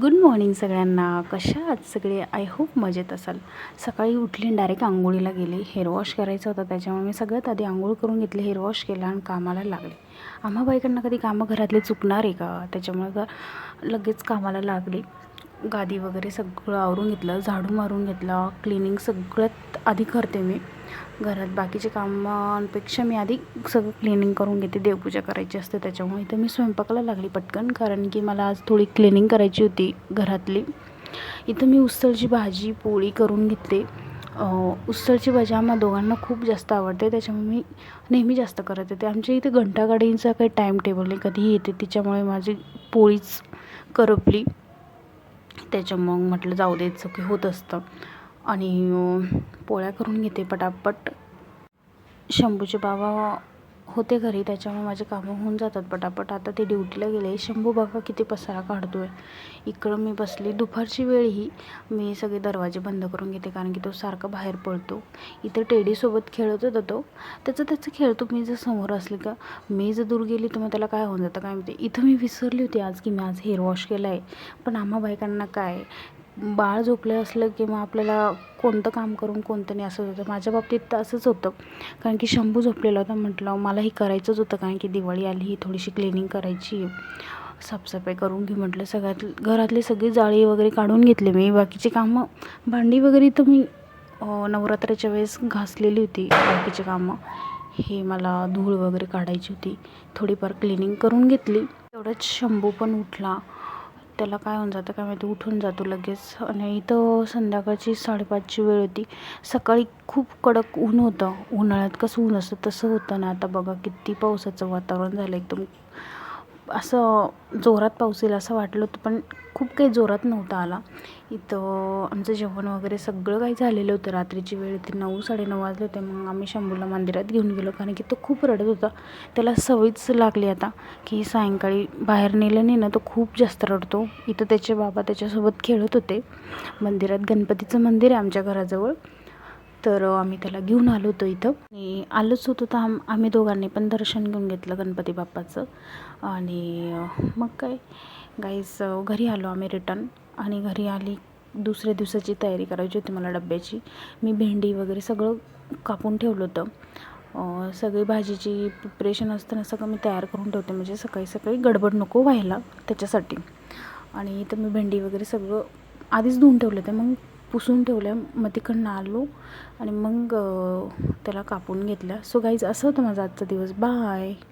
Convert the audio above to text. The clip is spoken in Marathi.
गुड मॉर्निंग सगळ्यांना. कशा आहात सगळे? आय होप मजेत असाल. सकाळी उठली आणि डायरेक्ट आंघोळीला गेले. हेअर वॉश करायचं होतं, त्याच्यामुळे मी सगळ्यात आधी आंघोळ करून घेतले, हेअर वॉश केला आणि कामाला लागले. आम्हा बायकांना कधी कामं घरातले चुकणार आहे का? त्याच्यामुळे लगेच कामाला लागले. गादी वगैरे सगळं आवरून घेतलं, झाडू मारून घेतला, क्लिनिंग सगळ्यात आधी करते मी. घरात बाकीचे कामांपेक्षा मी आधी सगळं क्लिनिंग करून घेते. देवपूजा करायची असते, त्याच्यामुळे इथं मी स्वयंपाकाला लागली पटकन, कारण की मला आज थोडी क्लिनिंग करायची होती घरातली. इथं मी उसळची भाजी पोळी करून घेतली. उसळची भाजी आम्हा दोघांना खूप जास्त आवडते, त्याच्यामुळे मी नेहमी जास्त करत येते. आमच्या इथे घंटागाडींचा काही टाईम टेबल नाही, कधीही येते, तिच्यामुळे माझी पोळीच करपली. त्याच्यामुळं म्हटलं जाऊ द्यायचं की होत असतं. आणि पोळ्या करून घेते पटापट. शंभूचे बाबा होते घरी, त्याच्यामुळे माझे कामं होऊन जातात पटापट. आता ते ड्युटीला गेले. शंभू बघा किती पसारा काढतो आहे. इकडं मी बसली. दुपारची वेळही मी सगळे दरवाजे बंद करून घेते, कारण की तो सारखा बाहेर पळतो. इथं टेडीसोबत खेळत होता तो, त्याचं खेळतो. मी जर समोर असले का, मी जर दूर गेली तर मग त्याला काय होऊन जातं काय माहिती. इथं मी विसरली होती आज की मी आज हेअर वॉश केला आहे. पण आम्हा बायकांना काय, बाळ झोपलं असलं की मग आपल्याला कोणतं काम करून कोणतं नाही असं होतं. माझ्या बाबतीत तर असंच होतं, कारण की शंभू झोपलेला होता. म्हटलं मलाही करायचंच होतं, कारण की दिवाळी आली, ही थोडीशी क्लिनिंग करायची, साफसफाई करून घेऊ म्हटलं. सगळ्यात घरातली सगळी जाळी वगैरे काढून घेतली मी. बाकीची कामं भांडी वगैरे तर मी नवरात्राच्या वेळेस घासलेली होती. बाकीची कामं हे मला धूळ वगैरे काढायची होती, थोडीफार क्लिनिंग करून घेतली. तेवढंच शंभू पण उठला. त्याला काय होऊन जातं काय माहिती, उठून जातो लगेच. आणि इथं संध्याकाळची 5:30ची वेळ होती. सकाळी खूप कडक ऊन होतं. उन्हाळ्यात कसं ऊन असतं तसं होतं ना. आता बघा किती पावसाचं वातावरण झालं, एकदम असं जोरात पाऊस येईल असं वाटलं होतं, पण खूप काही जोरात नव्हता आला. इथं आमचं जेवण वगैरे सगळं काही झालेलं होतं. रात्रीची वेळ होती, 9-9:30 वाजले होते. मग आम्ही शंभूला मंदिरात घेऊन गेलो, कारण की तो खूप रडत होता. त्याला सवयच लागली आता की सायंकाळी बाहेर नेलं नाही ना तो खूप जास्त रडतो. इथं त्याचे बाबा त्याच्यासोबत खेळत होते. मंदिरात गणपतीचं मंदिर आहे आमच्या घराजवळ, तर आम्ही त्याला घेऊन आलो होतो इथं. आणि आलोच होतो तर आम्ही दोघांनी पण दर्शन घेऊन घेतलं गणपती बाप्पाचं. आणि मग काय गाईस, घरी आलो आम्ही रिटर्न. आणि घरी आली, दुसऱ्या दिवसाची तयारी करायची होती मला डब्याची. मी भेंडी वगैरे सगळं कापून ठेवलं होतं. सगळी भाजीची प्रिपरेशन असताना सगळं मी तयार करून ठेवते, म्हणजे सकाळी सकाळी गडबड नको व्हायला त्याच्यासाठी. आणि इथं मी भेंडी वगैरे सगळं आधीच धुवून ठेवलं होतं, मग पुसून ठेवलं. मग तिकडनं आलो आणि मग त्याला कापून घेतलं. सो गाईज, असं होतं माझा आजचा दिवस. बाय.